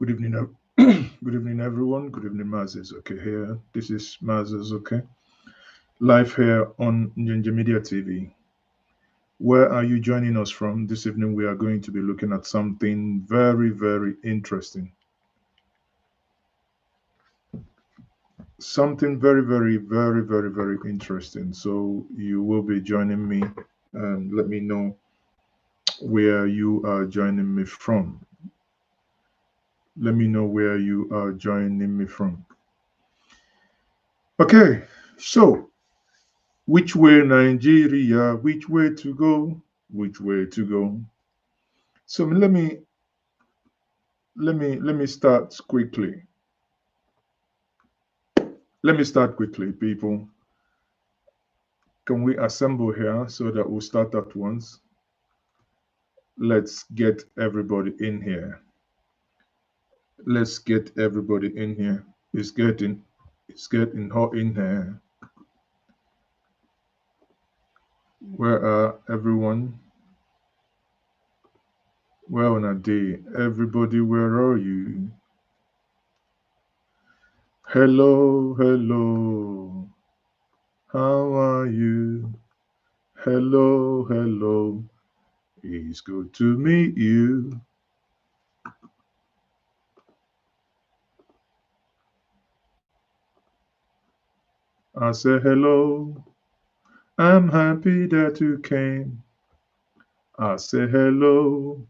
Good evening, good evening, everyone. Good evening, Mazes. Okay, here. This is Mazes. Okay, live here on Ninja Media TV. Where are you joining us from? This evening, we are going to be looking at something very, very interesting. Something very, very, very, very, very interesting. So you will be joining me, and let me know where you are joining me from. Let me know where you are joining me from. Okay, so which way Nigeria? Which way to go? Which way to go? So let me start quickly. Let me start quickly, people. Can we assemble here so that we'll start at once? Let's get everybody in here. Let's get everybody in here. It's getting hot in here. Where are everyone? Well, Nade, everybody, where are you? Hello, hello. How are you? Hello, hello. It's good to meet you. I say hello. I'm happy that you came. I say hello.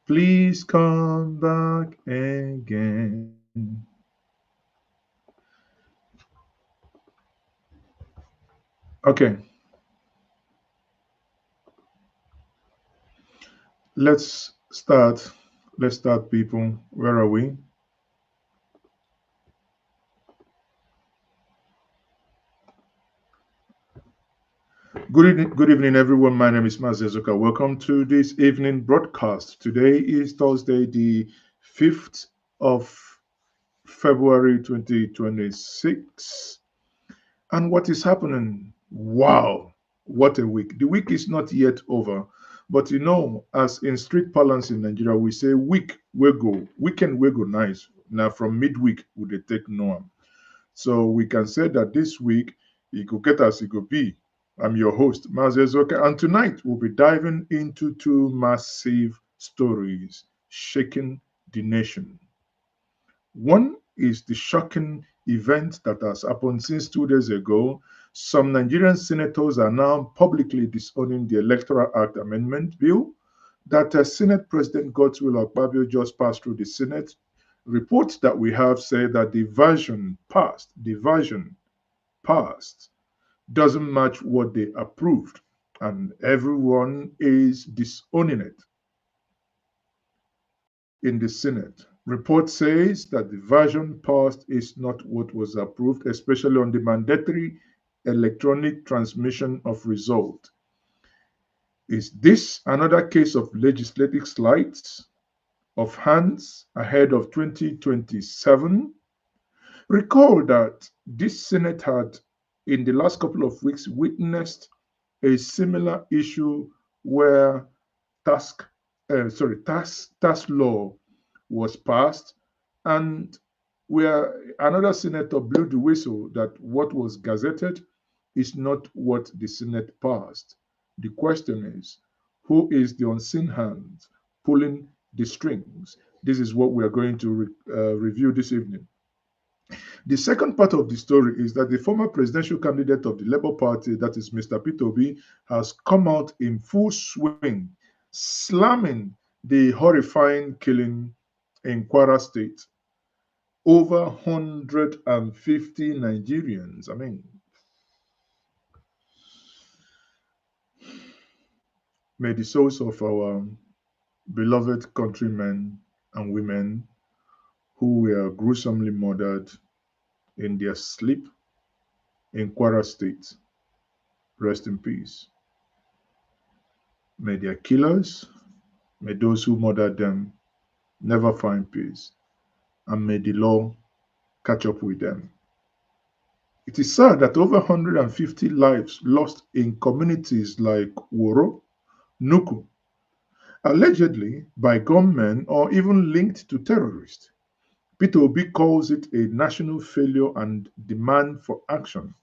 Please come back again. Okay, let's start. Let's start, people. Where are we? Good evening, everyone. My name is Mazezuka. Welcome to this evening broadcast. Today is Thursday, the 5th of February 2026. And what is happening? Wow, what a week. The week is not yet over. But as in street parlance in Nigeria, we say week we go, weekend we go nice. Now from midweek, we dey take Noam. So we can say that this week, it could get as it could be. I'm your host, Mazezoka, and tonight we'll be diving into two massive stories shaking the nation. One is the shocking event that has happened since 2 days ago. Some Nigerian senators are now publicly disowning the Electoral Act Amendment Bill that Senate President Godswill Akpabio just passed through the Senate. Reports that we have say that the version passed doesn't match what they approved, and everyone is disowning it in the Senate. Report says that the version passed is not what was approved, especially on the mandatory electronic transmission of result. Is this another case of legislative sleight of hands ahead of 2027? Recall that this Senate had, in the last couple of weeks, witnessed a similar issue where task, task law was passed, and where another senator blew the whistle that what was gazetted is not what the Senate passed. The question is, who is the unseen hand pulling the strings? This is what we are going to review this evening. The second part of the story is that the former presidential candidate of the Labour Party, that is Mr. Peter Obi, has come out in full swing, slamming the horrifying killing in Kwara State. Over 150 Nigerians. I mean, may the souls of our beloved countrymen and women who were gruesomely murdered in their sleep in Kwara State rest in peace. May their killers, may those who murdered them never find peace, and may the law catch up with them. It is sad that over 150 lives lost in communities like Woro, Nuku, allegedly by gunmen or even linked to terrorists. Peter Obi calls it a national failure and demand for action.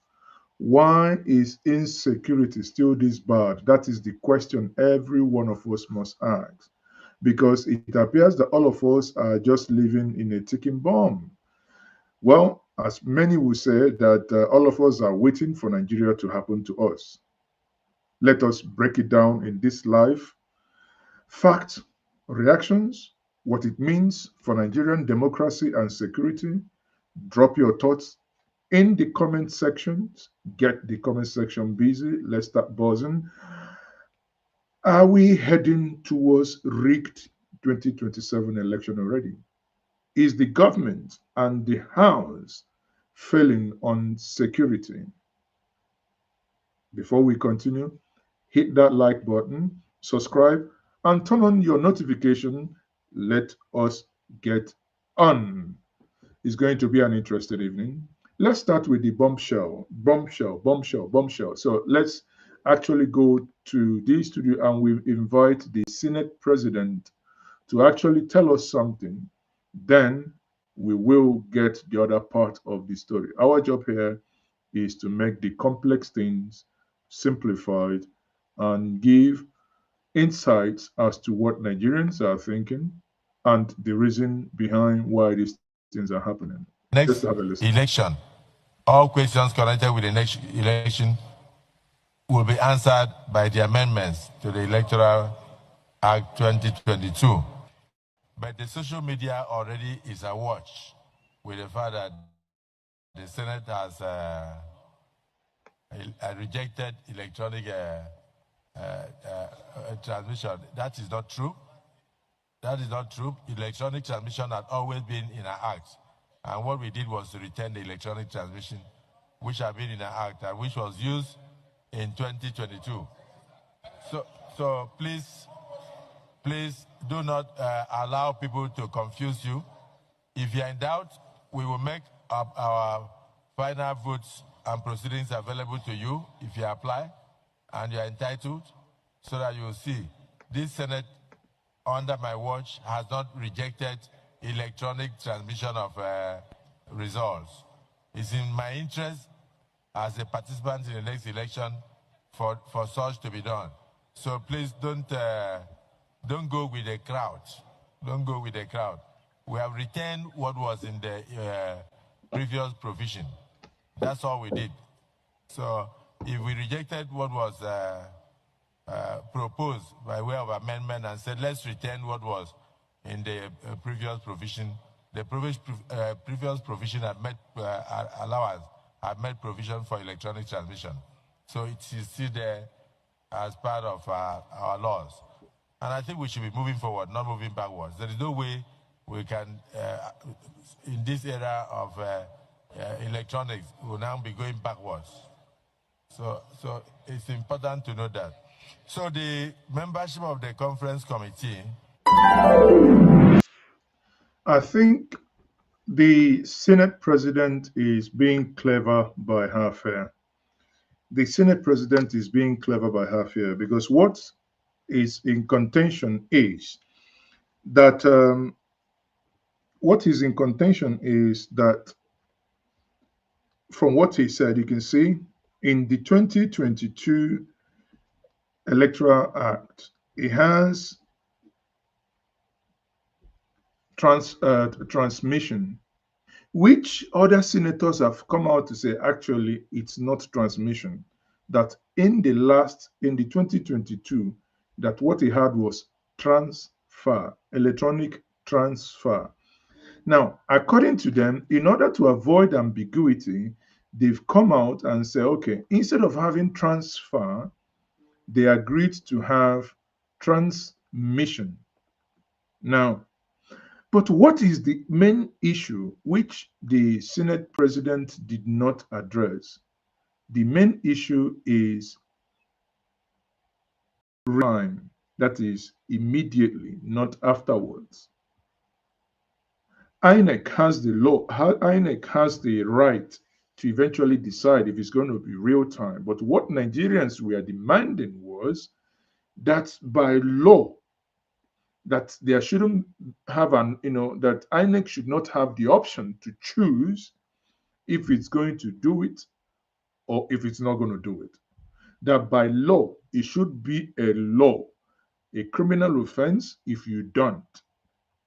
Why is insecurity still this bad? That is the question every one of us must ask. Because it appears that all of us are just living in a ticking bomb. Well, as many will say, that all of us are waiting for Nigeria to happen to us. Let us break it down in this live facts, reactions, what it means for Nigerian democracy and security. Drop your thoughts in the comment sections. Get the comment section busy. Let's start buzzing. Are we heading towards rigged 2027 election already? Is the government and the House failing on security? Before we continue, hit that like button, subscribe, and turn on your notification. Let us get on. It's going to be an interesting evening. Let's start with the bombshell, bombshell, bombshell, bombshell. So let's actually go to the studio and we invite the Senate President to actually tell us something. Then we will get the other part of the story. Our job here is to make the complex things simplified and give insights as to what Nigerians are thinking and the reason behind why these things are happening. Let's Next have a listen. election, all questions connected with the next election will be answered by the amendments to the Electoral Act 2022. But the social media already is awash with the fact that the Senate has rejected electronic transmission. That is not true. That is not true. Electronic transmission had always been in our act. And what we did was to return the electronic transmission, which had been in our act and which was used in 2022. So please do not allow people to confuse you. If you're in doubt, we will make up our final votes and proceedings available to you if you apply and you're entitled, so that you will see. This Senate, under my watch, has not rejected electronic transmission of results. It's in my interest as a participant in the next election for such to be done. So please don't go with the crowd. Don't go with the crowd. We have retained what was in the previous provision. That's all we did. So if we rejected what was proposed by way of amendment and said, let's retain what was in the previous provision, the previous provision had made allowance, had made provision for electronic transmission. So it is still there as part of our laws. And I think we should be moving forward, not moving backwards. There is no way we can, in this era of electronics, will now be going backwards. So it's important to know that. So the membership of the conference committee. I think the Senate President is being clever by half here. The Senate President is being clever by half here because what is in contention is that from what he said, you can see in the 2022 Electoral Act, it has transmission, which other senators have come out to say actually it's not transmission. That in the 2022, that what he had was transfer, electronic transfer. Now, according to them, in order to avoid ambiguity, they've come out and say, okay, instead of having transfer, they agreed to have transmission. Now, but what is the main issue which the Senate President did not address? The main issue is time, that is immediately, not afterwards. INEC has INEC has the right to eventually decide if it's going to be real time. But what Nigerians were demanding was that by law, that there shouldn't have that INEC should not have the option to choose if it's going to do it or if it's not going to do it. That by law, it should be a law, a criminal offense if you don't.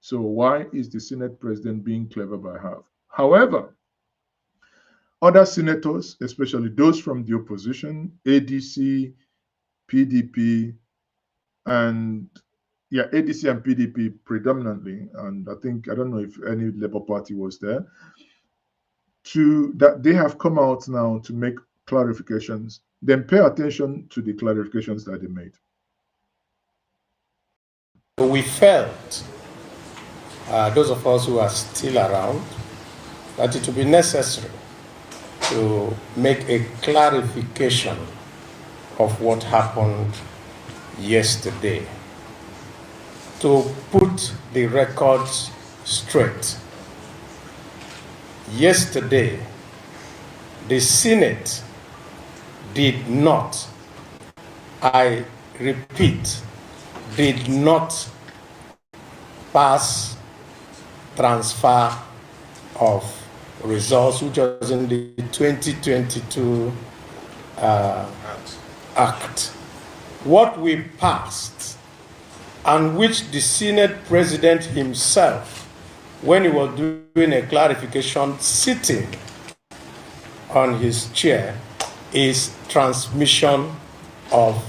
So why is the Senate president being clever by half? However, other senators, especially those from the opposition, ADC, PDP, and ADC and PDP predominantly, and I don't know if any Labour Party was there, that they have come out now to make clarifications. Then pay attention to the clarifications that they made. We felt, those of us who are still around, that it would be necessary to make a clarification of what happened yesterday, to put the records straight. Yesterday, the Senate did not, I repeat, did not pass transfer of results, which was in the 2022 Act. What we passed, and which the Senate President himself, when he was doing a clarification sitting on his chair, is transmission of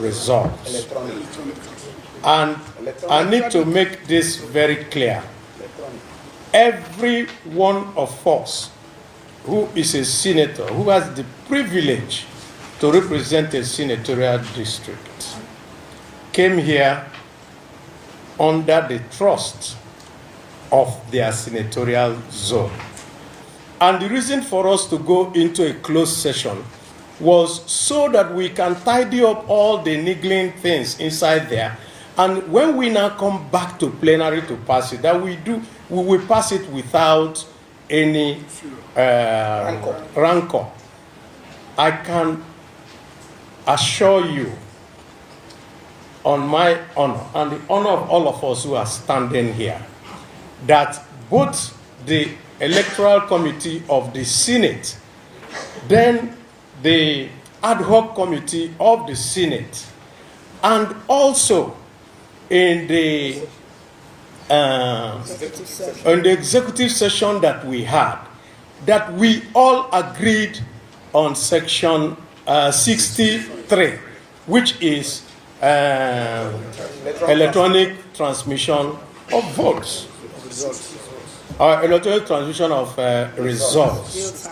results. And I need to make this very clear. Every one of us who is a senator, who has the privilege to represent a senatorial district, came here under the trust of their senatorial zone. And the reason for us to go into a closed session was so that we can tidy up all the niggling things inside there. And when we now come back to plenary to pass it, that we will pass it without any rancor. I can assure you, on my honor and the honor of all of us who are standing here, that both the Electoral Committee of the Senate, then the Ad hoc Committee of the Senate, and also in the executive session that we had, that we all agreed on section 63, which is electronic transmission of votes. Electronic transmission of results.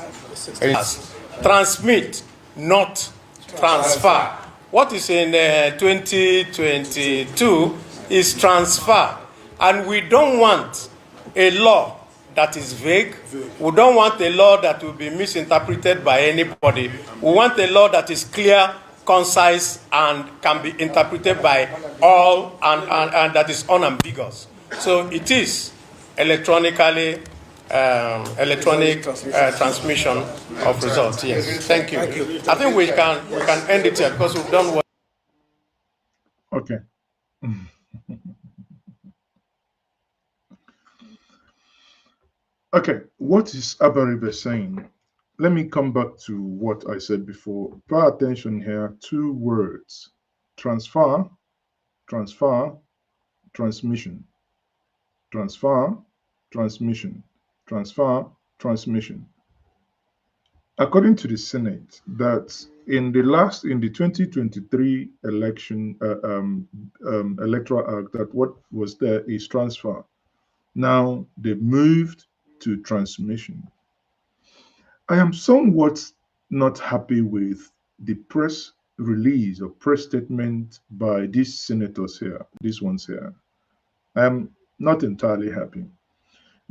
Transmit, not transfer. What is in 2022 is transfer. And we don't want a law that is vague. We don't want a law that will be misinterpreted by anybody. We want a law that is clear, concise, and can be interpreted by all, and that is unambiguous. So it is electronic transmission of results. Yes, thank you. I think we can end it here because we've done what. Okay. Okay, what is Abaribe saying? Let me come back to what I said before. Pay attention here. 2 words: transfer, transmission. Transfer, transmission. Transfer, transmission. According to the Senate, that in the 2023 election electoral act, that what was there is transfer. Now they've moved to transmission. I am somewhat not happy with the press release or press statement by these senators here, these ones here. I am not entirely happy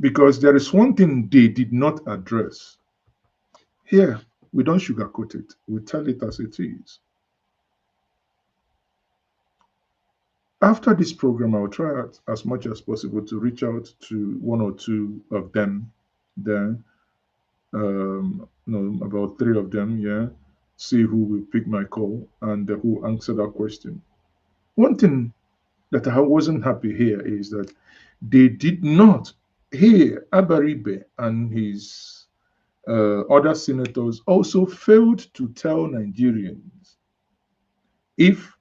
because there is one thing they did not address. Here, we don't sugarcoat it. We tell it as it is. After this program, I'll try out as much as possible to reach out to 1 or 2 of them there. No, about 3 of them, yeah. See who will pick my call and who answer that question. One thing that I wasn't happy here is that they did not hear Abaribe and his other senators also failed to tell Nigerians if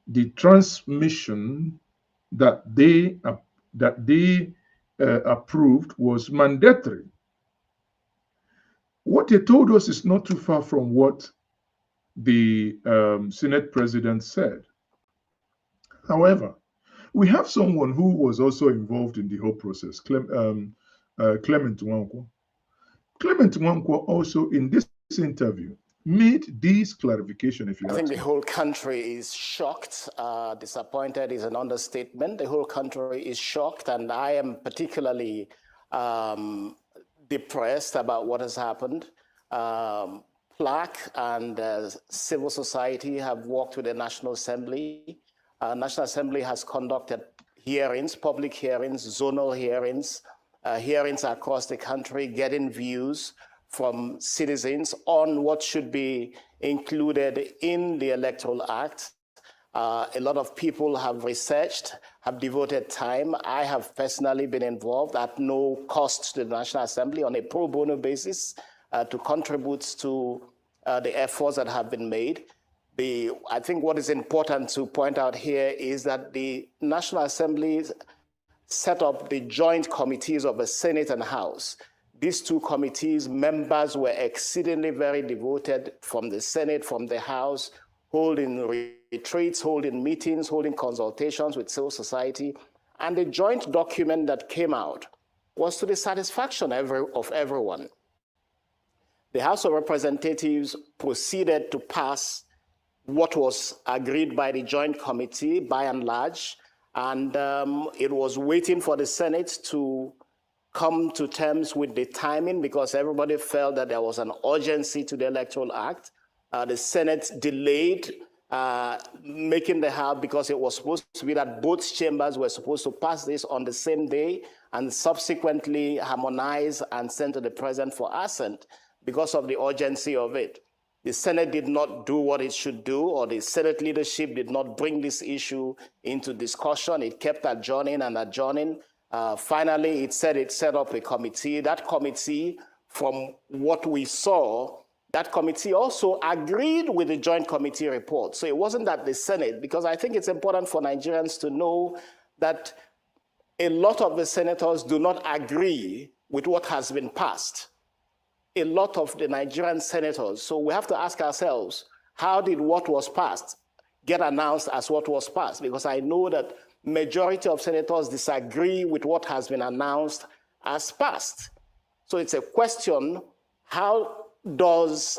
the transmission that they approved was mandatory. What they told us is not too far from what the Senate president said. However, we have someone who was also involved in the whole process, Clement Nwankwo. Clement Nwankwo also in this interview made this clarification, if you I think the me. whole country is shocked. Disappointed is an understatement. The whole country is shocked, and I am particularly depressed about what has happened. PLAC and civil society have worked with the National Assembly. National Assembly has conducted hearings, public hearings, zonal hearings, hearings across the country, getting views from citizens on what should be included in the Electoral Act. A lot of people have researched, have devoted time. I have personally been involved at no cost to the National Assembly on a pro bono basis to contribute to the efforts that have been made. I think what is important to point out here is that the National Assembly set up the joint committees of the Senate and House. These two committees, members were exceedingly very devoted from the Senate, from the House, holding retreats, holding meetings, holding consultations with civil society. And the joint document that came out was to the satisfaction of everyone. The House of Representatives proceeded to pass what was agreed by the joint committee by and large, and it was waiting for the Senate to come to terms with the timing because everybody felt that there was an urgency to the Electoral Act. The Senate delayed making the House because it was supposed to be that both chambers were supposed to pass this on the same day and subsequently harmonize and send to the President for assent because of the urgency of it. The Senate did not do what it should do, or the Senate leadership did not bring this issue into discussion. It kept adjourning and adjourning. Finally, it said it set up a committee. That committee, from what we saw, that committee also agreed with the joint committee report. So it wasn't that the Senate, because I think it's important for Nigerians to know that a lot of the senators do not agree with what has been passed. A lot of the Nigerian senators. So we have to ask ourselves, how did what was passed get announced as what was passed? Because I know that majority of senators disagree with what has been announced as passed. So it's a question, how does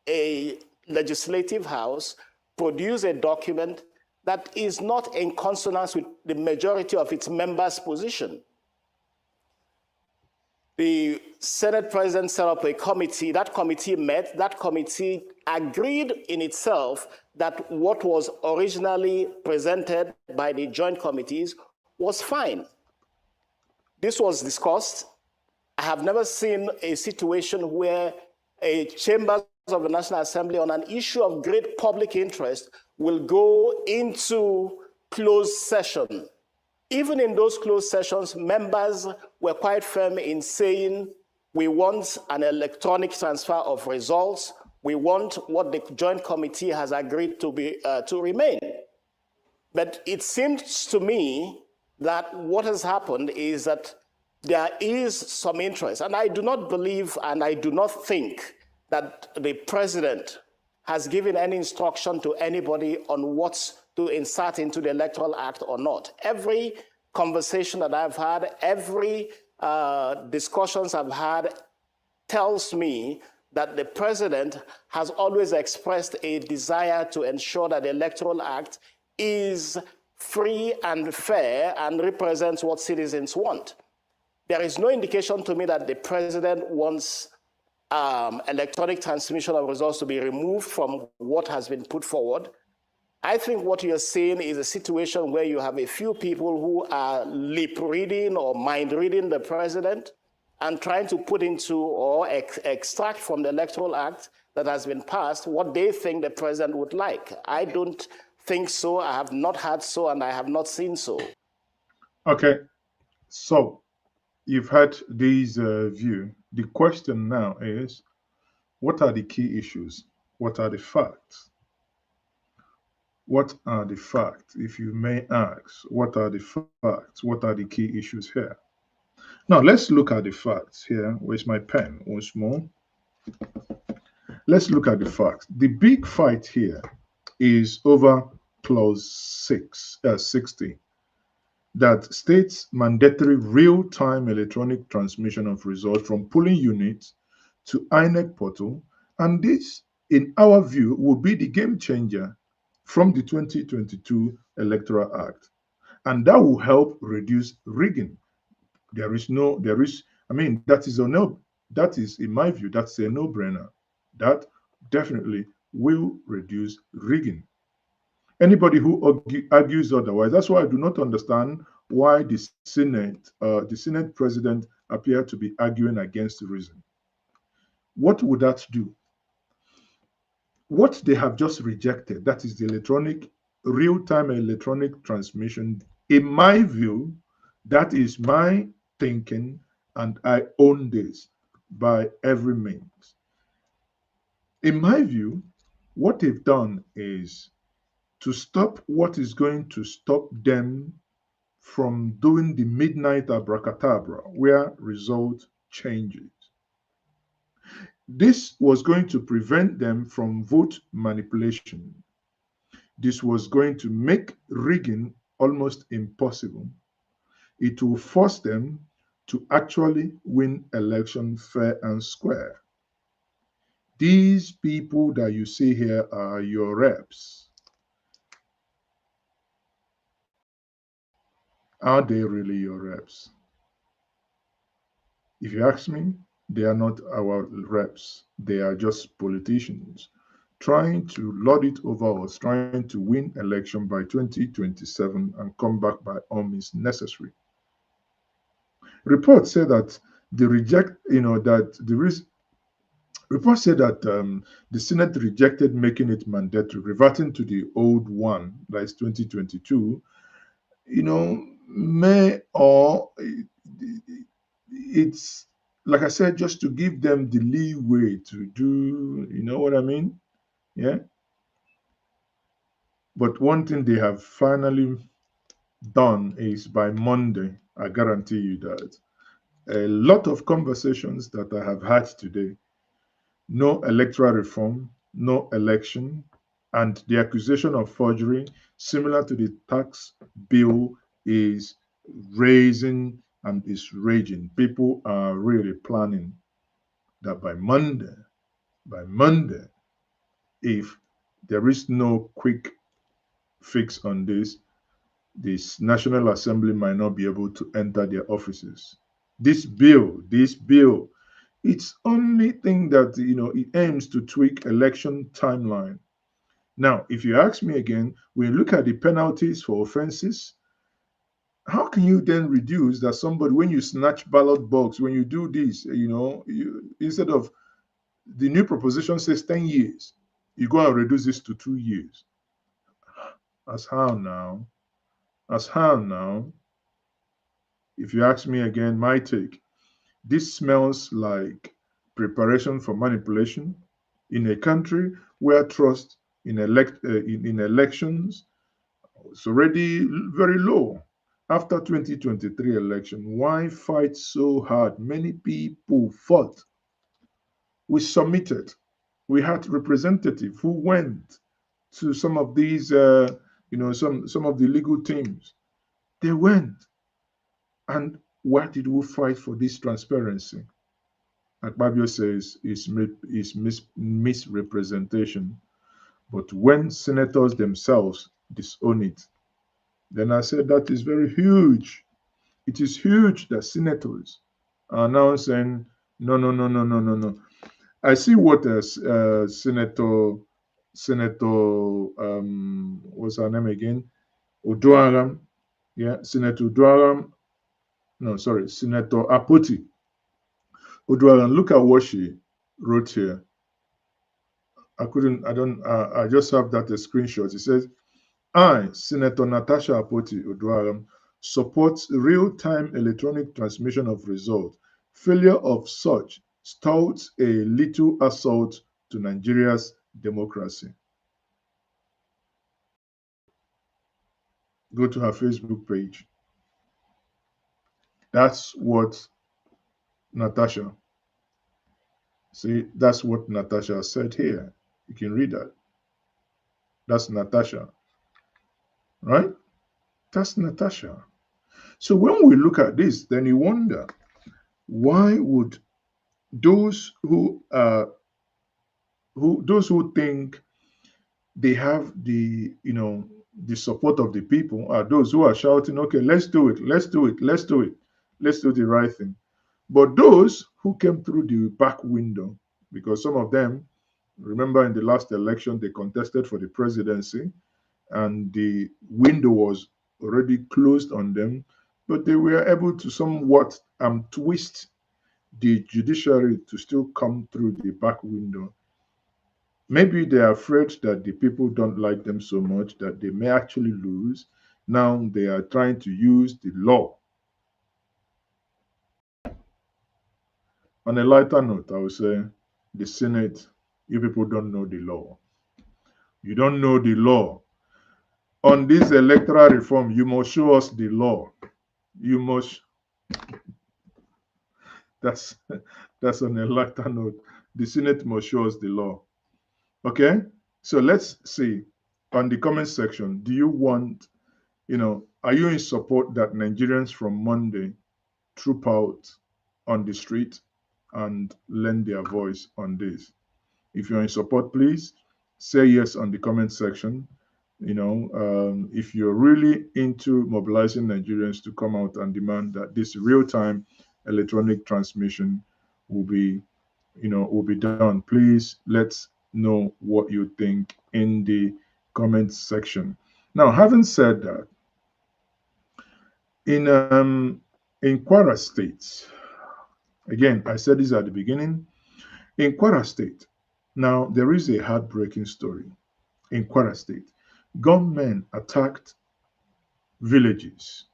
a legislative house produce a document that is not in consonance with the majority of its members' position? The Senate President set up a committee. That committee met. That committee agreed in itself that what was originally presented by the joint committees was fine. This was discussed. I have never seen a situation where a chamber of the National Assembly on an issue of great public interest will go into closed session. Even in those closed sessions, members were quite firm in saying, we want an electronic transfer of results. We want what the joint committee has agreed to remain. But it seems to me that what has happened is that there is some interest. And I do not believe and I do not think that the president has given any instruction to anybody on what to insert into the Electoral Act or not. Every conversation that I've had, every discussions I've had tells me that the president has always expressed a desire to ensure that the Electoral Act is free and fair and represents what citizens want. There is no indication to me that the president wants electronic transmission of results to be removed from what has been put forward. I think what you're seeing is a situation where you have a few people who are lip reading or mind reading the president and trying to put into or extract from the Electoral Act that has been passed what they think the president would like. I don't think so, I have not heard so, and I have not seen so. Okay, so you've had this view. The question now is, what are the key issues? What are the facts? What are the facts? If you may ask, what are the facts? What are the key issues here? Now, let's look at the facts here. Where's my pen? Once more. Let's look at the facts. The big fight here is over clause 60 that states mandatory real-time electronic transmission of results from polling units to INEC portal. And this, in our view, will be the game changer from the 2022 Electoral Act. And that will help reduce rigging. That is, in my view, that's a no-brainer. That definitely will reduce rigging. Anybody who argues otherwise, that's why I do not understand why the Senate president appeared to be arguing against the reason. What would that do? What they have just rejected, that is the real-time electronic transmission, in my view, that is my thinking, and I own this by every means. In my view, what they've done is to stop what is going to stop them from doing the midnight abracadabra, where result changes. This was going to prevent them from vote manipulation. This was going to make rigging almost impossible. It will force them to actually win election fair and square. These people that you see here are your reps. Are they really your reps? If you ask me, they are not our reps. They are just politicians trying to lord it over us, trying to win election by 2027 and come back by all means necessary. Reports say that reports say that the Senate rejected making it mandatory, reverting to the old one, that is 2022. It's like I said, just to give them the leeway to do, you know what I mean? Yeah. But one thing they have finally done is by Monday, I guarantee you that a lot of conversations that I have had today, no electoral reform, no election, and the accusation of forgery, similar to the tax bill, is raising and is raging. People are really planning that by Monday, if there is no quick fix on this National Assembly might not be able to enter their offices. This bill, it's only thing that it aims to tweak election timeline. Now, if you ask me again, when you look at the penalties for offenses, how can you then reduce that somebody, when you snatch ballot box, when you do this, instead of the new proposition says 10 years, you go and reduce this to 2 years. As how now? As how now? If you ask me again, my take, this smells like preparation for manipulation in a country where trust in elections is already very low. After 2023 election, why fight so hard? Many people fought. We submitted. We had representatives who went to some of these, some of the legal teams. They went. And why did we fight for this transparency? Akpabio says it's misrepresentation. But when senators themselves disown it, then I said that is very huge. It is huge that senators are now saying, no, no, no, no, no, no, no. I see what Senator, what's her name again? Oduaram. Yeah, Senator Oduaram. No, sorry, Senator Apoti Oduaram. Look at what she wrote here. I just have that a screenshot. It says, I, Senator Natasha Apoti Oduaram, supports real-time electronic transmission of results. Failure of such stouts a little assault to Nigeria's democracy. Go to her Facebook page. That's what Natasha, see, that's what Natasha said here. You can read that. That's Natasha, right? That's Natasha. So when we look at this, then you wonder, why would those who think they have the support of the people are those who are shouting, okay, let's do it, let's do it, let's do it, let's do the right thing. But those who came through the back window, because some of them, remember in the last election, they contested for the presidency and the window was already closed on them, but they were able to somewhat twist the judiciary to still come through the back window. Maybe they are afraid that the people don't like them so much that they may actually lose. Now they are trying to use the law. On a lighter note, I would say the Senate, you people don't know the law. You don't know the law. On this electoral reform, you must show us the law. You must, that's that's on a lighter note. The Senate must show us the law. Okay? So let's see on the comment section, do you want, are you in support that Nigerians from Monday troop out on the street and lend their voice on this? If you're in support, please say yes on the comment section. If you're really into mobilizing Nigerians to come out and demand that this real-time electronic transmission will be, will be done, please let's know what you think in the comment section. Now, having said that, in Kwara State, again, I said this at the beginning, in Kwara State, now there is a heartbreaking story. In Kwara State, gunmen attacked villages.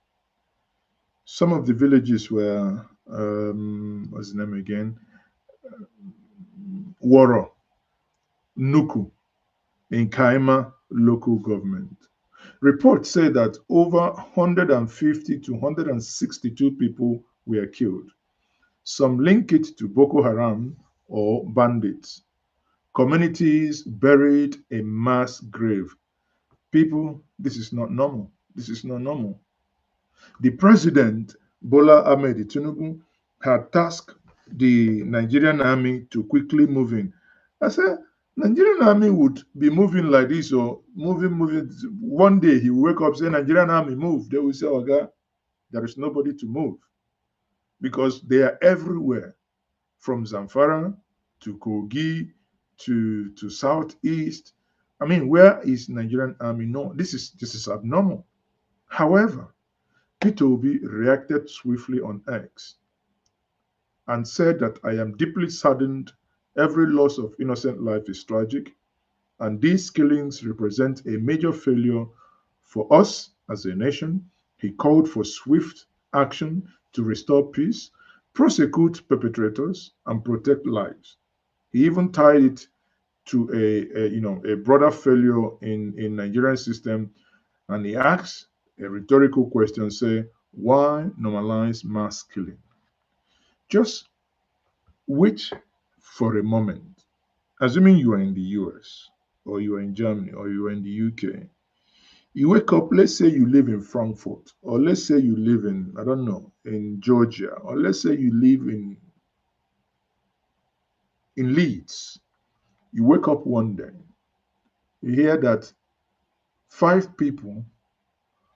Some of the villages were, what's the name again? Woro, Nuku, in Kaima local government. Reports say that over 150 to 162 people were killed. Some link it to Boko Haram or bandits. Communities buried a mass grave. People, this is not normal. This is not normal. The president, Bola Ahmed Tinubu, had tasked the Nigerian army to quickly move in. I said, Nigerian army would be moving like this or moving. One day he will wake up, say, Nigerian army move. They will say, oh God, there is nobody to move because they are everywhere, from Zamfara to Kogi to Southeast. I mean, where is Nigerian army? No, this is abnormal. However, Peter Obi reacted swiftly on X and said that I am deeply saddened. Every loss of innocent life is tragic, and these killings represent a major failure for us as a nation. He called for swift action to restore peace, prosecute perpetrators, and protect lives. He even tied it to a broader failure in Nigerian system, and he asked a rhetorical question, say, why normalize mass killing? Just wait for a moment. Assuming you are in the US or you are in Germany or you are in the UK, you wake up, let's say you live in Frankfurt, or let's say you live in, I don't know, in Georgia, or let's say you live in Leeds. You wake up one day, you hear that 5 people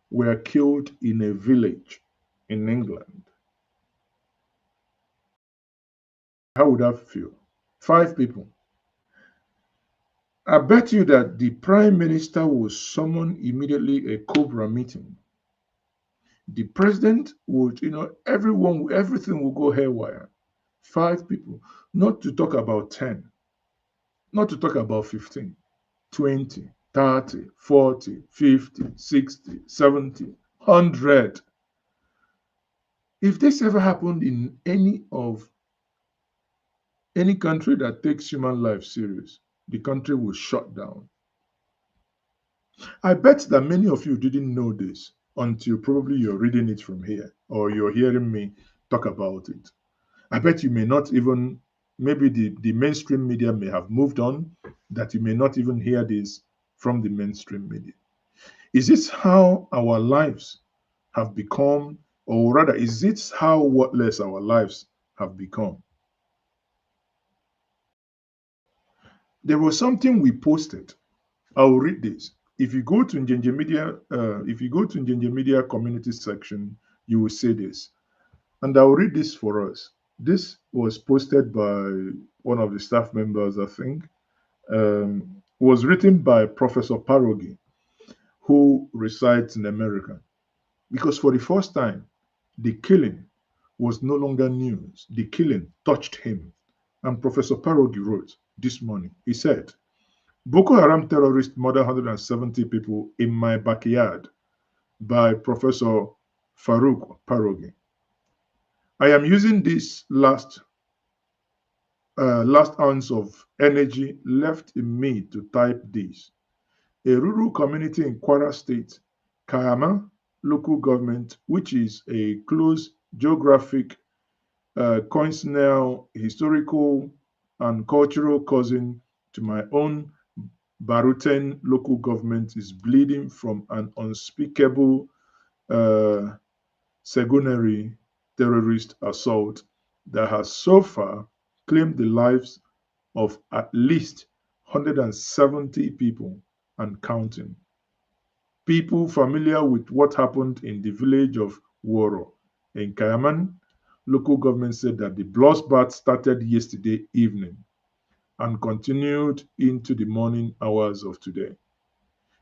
were killed in a village in England. How would that feel? 5 people. I bet you that the prime minister will summon immediately a Cobra meeting. The president would, everything will go haywire. 5 people, not to talk about 10, not to talk about 15, 20. 30, 40, 50, 60, 70, 100. If this ever happened in any country that takes human life serious, the country will shut down. I bet that many of you didn't know this until probably you're reading it from here or you're hearing me talk about it. I bet you may not even, maybe the mainstream media may have moved on, that you may not even hear this from the mainstream media. Is this how our lives have become, or rather, is this how worthless our lives have become? There was something we posted. I'll read this. If you go to Njenje Media community section, you will see this. And I'll read this for us. This was posted by one of the staff members, I think. Was written by Professor Parogi, who resides in America. Because for the first time, the killing was no longer news. The killing touched him. And Professor Parogi wrote this morning, he said, Boko Haram terrorists murder 170 people in my backyard by Professor Farouk Parogi. I am using this last ounce of energy left in me to type this. A rural community in Kwara State, Kayama local government, which is a close geographic, coincidental, historical, and cultural cousin to my own Baruten local government, is bleeding from an unspeakable uh, sanguinary terrorist assault that has so far claimed the lives of at least 170 people and counting. People familiar with what happened in the village of Woro in Kayaman local government said that the bloodbath started yesterday evening and continued into the morning hours of today.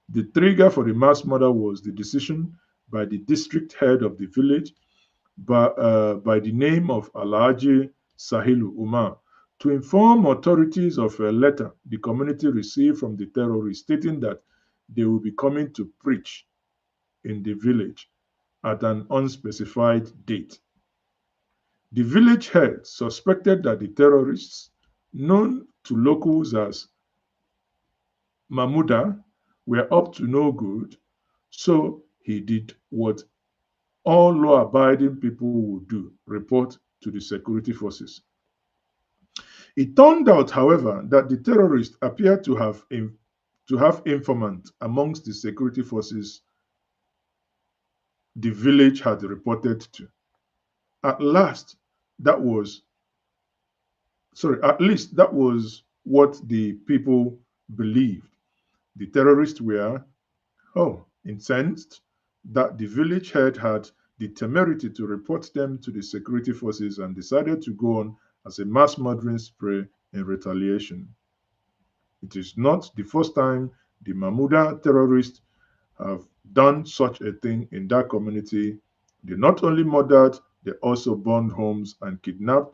The trigger for the mass murder was the decision by the district head of the village by the name of Alhaji Sahilu Umar to inform authorities of a letter the community received from the terrorists stating that they will be coming to preach in the village at an unspecified date. The village head suspected that the terrorists, known to locals as Mahmuda, were up to no good, so he did what all law-abiding people would do: report to the security forces. It turned out, however, that the terrorists appeared to have informants amongst the security forces the village had reported to. At last, that was at least that was what the people believed. The terrorists were, incensed that the village head had the temerity to report them to the security forces and decided to go on as a mass murdering spree in retaliation. It is not the first time the Mahmuda terrorists have done such a thing in that community. They not only murdered, they also burned homes and kidnapped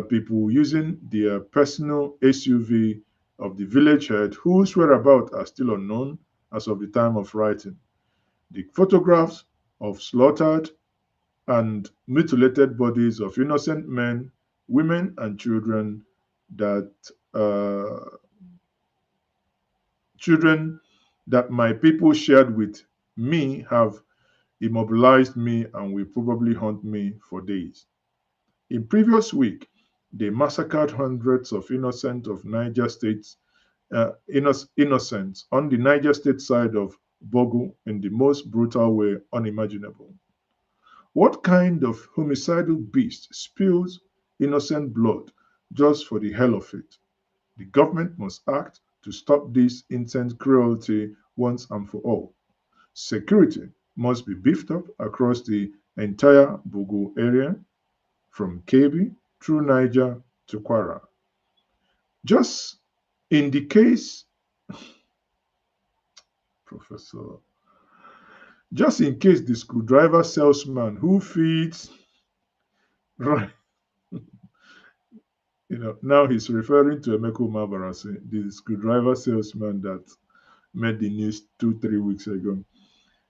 people using their personal SUV of the village head, whose whereabouts are still unknown as of the time of writing. The photographs of slaughtered and mutilated bodies of innocent men, women, and that uh, children that my people shared with me have immobilized me and will probably haunt me for days. In previous week, they massacred hundreds of innocents on the Niger State side of Bogu in the most brutal way unimaginable. What kind of homicidal beast spills innocent blood just for the hell of it? The government must act to stop this intense cruelty once and for all. Security must be beefed up across the entire Bogu area, from Kebbi through Niger to Kwara. Just in the case, Professor, just in case the screwdriver salesman who feeds, right, now he's referring to Emeko Mabarasi, the screwdriver salesman that made the news 2, 3 weeks ago.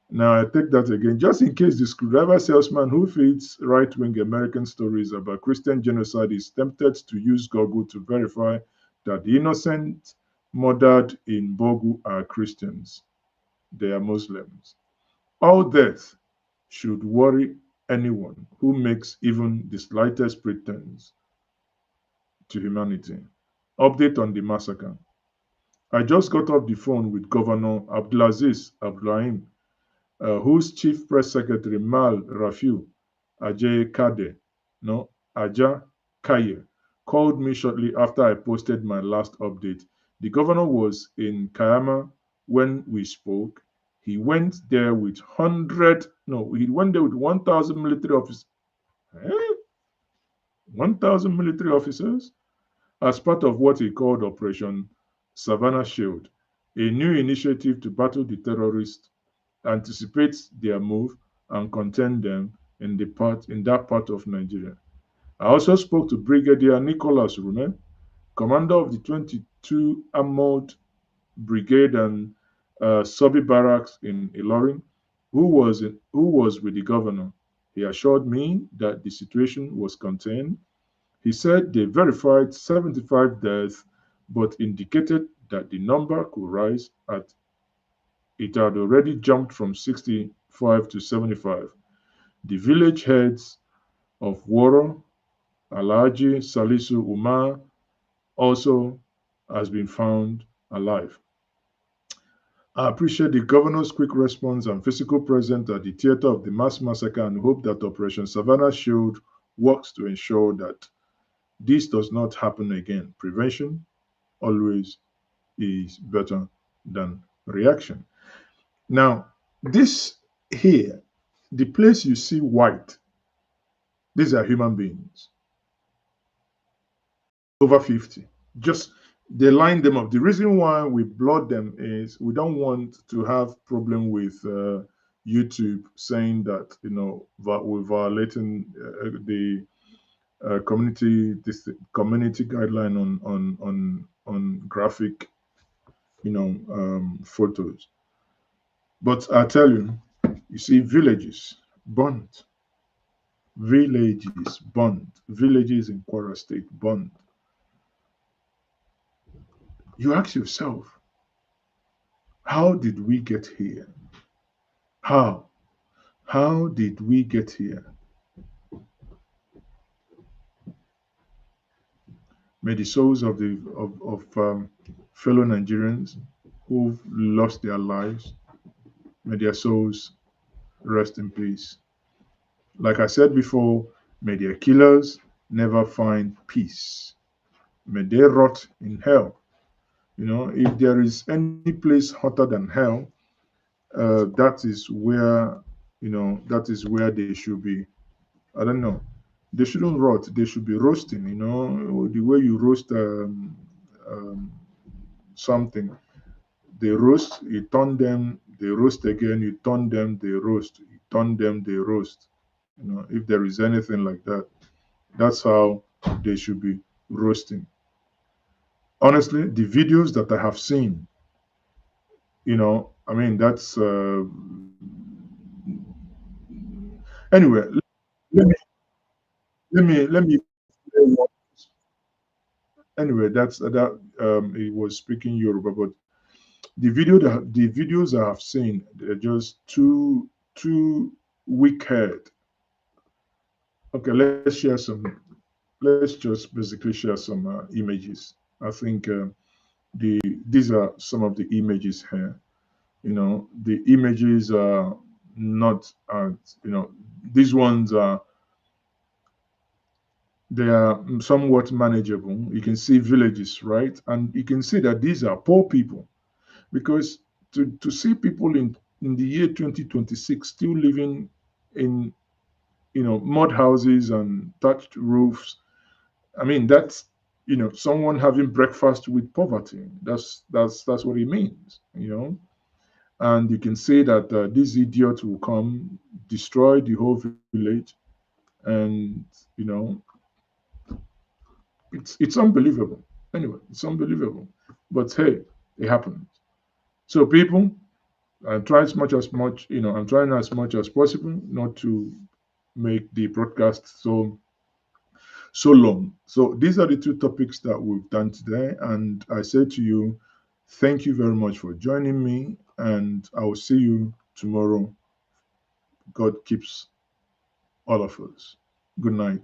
Now I take that again, just in case the screwdriver salesman who feeds right-wing American stories about Christian genocide is tempted to use Google to verify that the innocent murdered in Bogu are Christians. They are Muslims. All death should worry anyone who makes even the slightest pretense to humanity. Update on the massacre. I just got off the phone with Governor Abdulaziz Abdullahi, whose chief press secretary Mal Rafiu Ajay no, Aja Kaye, called me shortly after I posted my last update. The governor was in Kayama when we spoke. He went there with 1,000 military officers. 1,000 military officers as part of what he called Operation Savannah Shield, a new initiative to battle the terrorists, anticipate their move, and contain them in that part of Nigeria. I also spoke to Brigadier Nicholas Rume, commander of the 22 Armored Brigade and Sobi Barracks in Ilorin, who was with the governor. He assured me that the situation was contained. He said they verified 75 deaths, but indicated that the number could rise at it had already jumped from 65 to 75. The village heads of Woro, Alhaji Salisu Umar also has been found alive. I appreciate the governor's quick response and physical presence at the theater of the mass massacre and hope that Operation Savannah Shield works to ensure that this does not happen again. Prevention always is better than reaction. Now, this here, the place you see white, these are human beings, over 50. Just they line them up. The reason why we blot them is we don't want to have problem with YouTube saying that we're violating the community guideline on graphic photos. But I tell you, you see villages burnt, villages in Kwara State burnt. You ask yourself, how did we get here? How? How did we get here? May the souls of fellow Nigerians who've lost their lives, may their souls rest in peace. Like I said before, may their killers never find peace. May they rot in hell. If there is any place hotter than hell, that is where they should be. I don't know. They shouldn't rot. They should be roasting. The way you roast um, something. They roast, you turn them, they roast again, you turn them, they roast, you turn them, they roast. If there is anything like that, that's how they should be roasting. Honestly, the videos that I have seen, I mean, that's anyway. Let me let me anyway. That's that. He was speaking Yoruba, but the videos I have seen, they're just too wicked. Okay, let's share some. Let's just basically share some images. I think these are some of the images here. The images are not, these ones are they are somewhat manageable. You can see villages, right? And you can see that these are poor people because to see people in the year 2026 still living in mud houses and thatched roofs. I mean, that's someone having breakfast with poverty. That's what it means. And you can say that these idiots will come, destroy the whole village, and it's unbelievable. Anyway, it's unbelievable. But hey, it happened. So people, I'm trying as much I'm trying as much as possible not to make the broadcast so long. So these are the two topics that we've done today, and I say to you, thank you very much for joining me, and I will see you tomorrow. God keeps all of us. Good night.